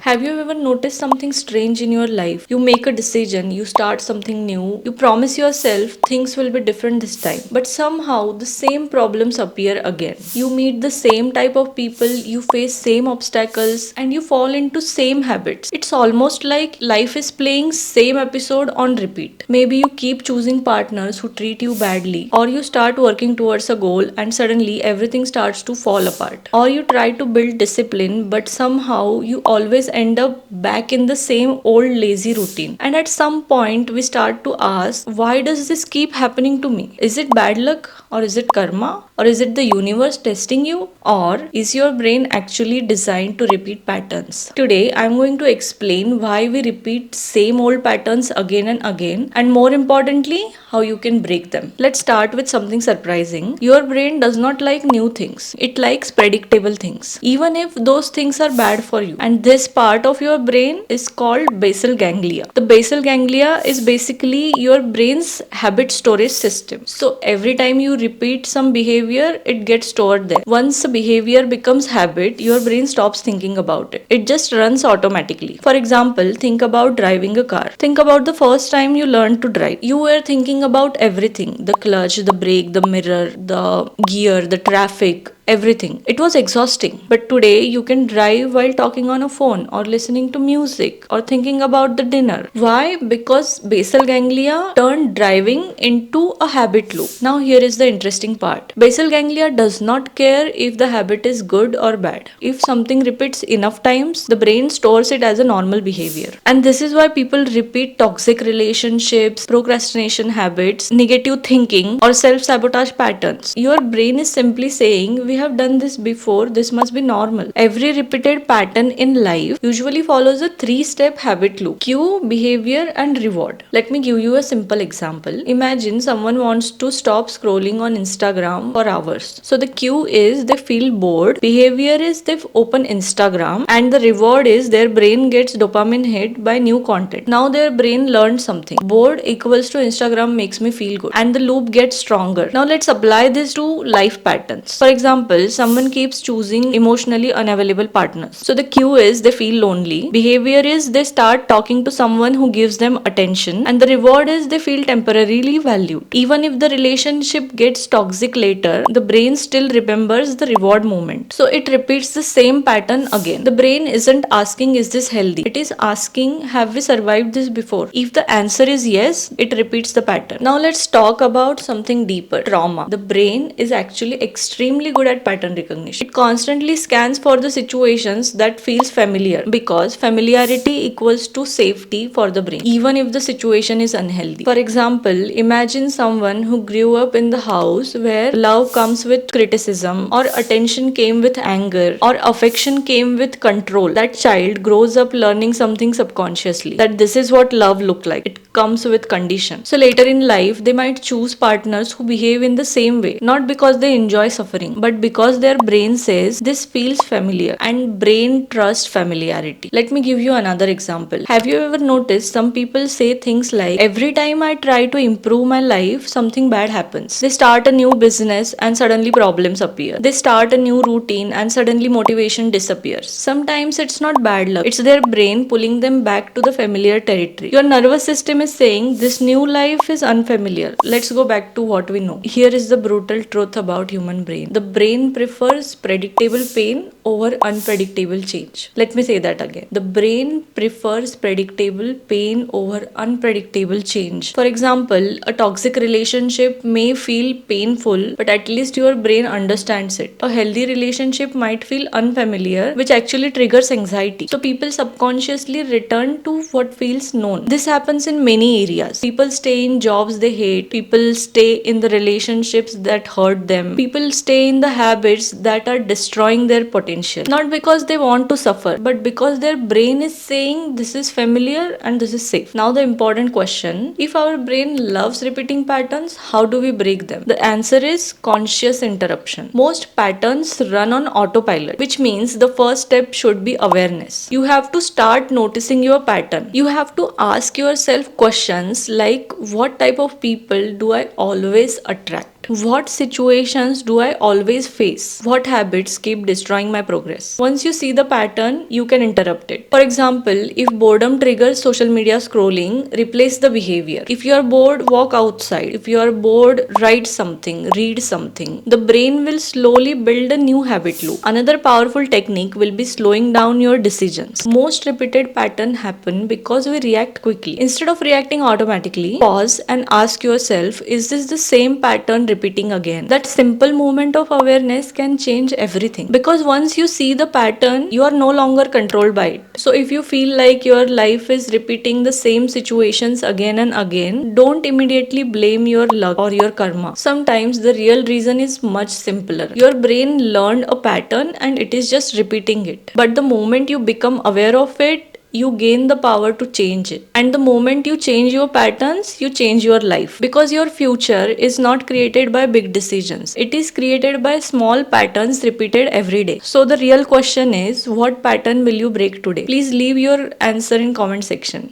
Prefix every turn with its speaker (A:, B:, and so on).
A: Have you ever noticed something strange in your life? You make a decision, you start something new, you promise yourself things will be different this time, but somehow the same problems appear again. You meet the same type of people, you face same obstacles, and you fall into same habits. It's almost like life is playing same episode on repeat. Maybe you keep choosing partners who treat you badly, or you start working towards a goal and suddenly everything starts to fall apart. Or you try to build discipline, but somehow you always end up back in the same old lazy routine. And at some point, we start to ask, why does this keep happening to me? Is it bad luck? Or is it karma? Or is it the universe testing you? Or is your brain actually designed to repeat patterns? Today, I'm going to explain why we repeat same old patterns again and again, and more importantly, how you can break them. Let's start with something surprising. Your brain does not like new things. It likes predictable things, even if those things are bad for you. And this part of your brain is called basal ganglia. The basal ganglia is basically your brain's habit storage system. So every time you repeat some behavior, it gets stored there. Once a behavior becomes habit, your brain stops thinking about it. It just runs automatically. For example, think about driving a car. Think about the first time you learned to drive. You were thinking about everything: the clutch, the brake, the mirror, the gear, the traffic, everything. It was exhausting. But today you can drive while talking on a phone or listening to music or thinking about the dinner. Why? Because basal ganglia turned driving into a habit loop. Now here is the interesting part. Basal ganglia does not care if the habit is good or bad. If something repeats enough times, the brain stores it as a normal behavior. And this is why people repeat toxic relationships, procrastination habits, negative thinking, or self-sabotage patterns. Your brain is simply saying, we have done this before, this must be normal. Every repeated pattern in life usually follows a three-step habit loop: cue, behavior, and reward. Let me give you a simple example. Imagine someone wants to stop scrolling on Instagram for hours. So the cue is they feel bored, behavior is they open Instagram, and the reward is their brain gets dopamine hit by new content. Now their brain learned something. Bored equals to Instagram makes me feel good, and the loop gets stronger. Now let's apply this to life patterns. For example, someone keeps choosing emotionally unavailable partners. So the cue is they feel lonely, behavior is they start talking to someone who gives them attention, and the reward is they feel temporarily valued. Even if the relationship gets toxic later, the brain still remembers the reward moment. So it repeats the same pattern again. The brain isn't asking, is this healthy? It is asking, have we survived this before? If the answer is yes, it repeats the pattern. Now let's talk about something deeper: trauma. The brain is actually extremely good at pattern recognition. It constantly scans for the situations that feels familiar, because familiarity equals to safety for the brain, even if the situation is unhealthy. For example, imagine someone who grew up in the house where love comes with criticism, or attention came with anger, or affection came with control. That child grows up learning something subconsciously, that this is what love looks like. It comes with condition. So later in life, they might choose partners who behave in the same way, not because they enjoy suffering, but because their brain says this feels familiar, and brain trusts familiarity. Let me give you another example. Have you ever noticed some people say things like, every time I try to improve my life, something bad happens. They start a new business and suddenly problems appear. They start a new routine and suddenly motivation disappears. Sometimes it's not bad luck, it's their brain pulling them back to the familiar territory. Your nervous system is saying this new life is unfamiliar. Let's go back to what we know. Here is the brutal truth about human brain. The brain prefers predictable pain over unpredictable change. Let me say that again. The brain prefers predictable pain over unpredictable change. For example, a toxic relationship may feel painful, but at least your brain understands it. A healthy relationship might feel unfamiliar, which actually triggers anxiety. So people subconsciously return to what feels known. This happens in many areas. People stay in jobs they hate. People stay in the relationships that hurt them. People stay in the habits that are destroying their potential. Not because they want to suffer, but because their brain is saying this is familiar and this is safe. Now the important question: if our brain loves repeating patterns, how do we break them? The answer is conscious interruption. Most patterns run on autopilot, which means the first step should be awareness. You have to start noticing your pattern. You have to ask yourself questions like, what type of people do I always attract? react? What situations do I always face? What habits keep destroying my progress? Once you see the pattern, you can interrupt it. For example, if boredom triggers social media scrolling, replace the behavior. If you are bored, walk outside. If you are bored, write something, read something. The brain will slowly build a new habit loop. Another powerful technique will be slowing down your decisions. Most repeated patterns happen because we react quickly. Instead of reacting automatically, pause and ask yourself, is this the same pattern repeating again? That simple moment of awareness can change everything. Because once you see the pattern, you are no longer controlled by it. So if you feel like your life is repeating the same situations again and again, don't immediately blame your luck or your karma. Sometimes the real reason is much simpler. Your brain learned a pattern and it is just repeating it. But the moment you become aware of it, you gain the power to change it. And the moment you change your patterns, you change your life. Because your future is not created by big decisions, it is created by small patterns repeated every day. So the real question is, what pattern will you break today? Please leave your answer in comment section.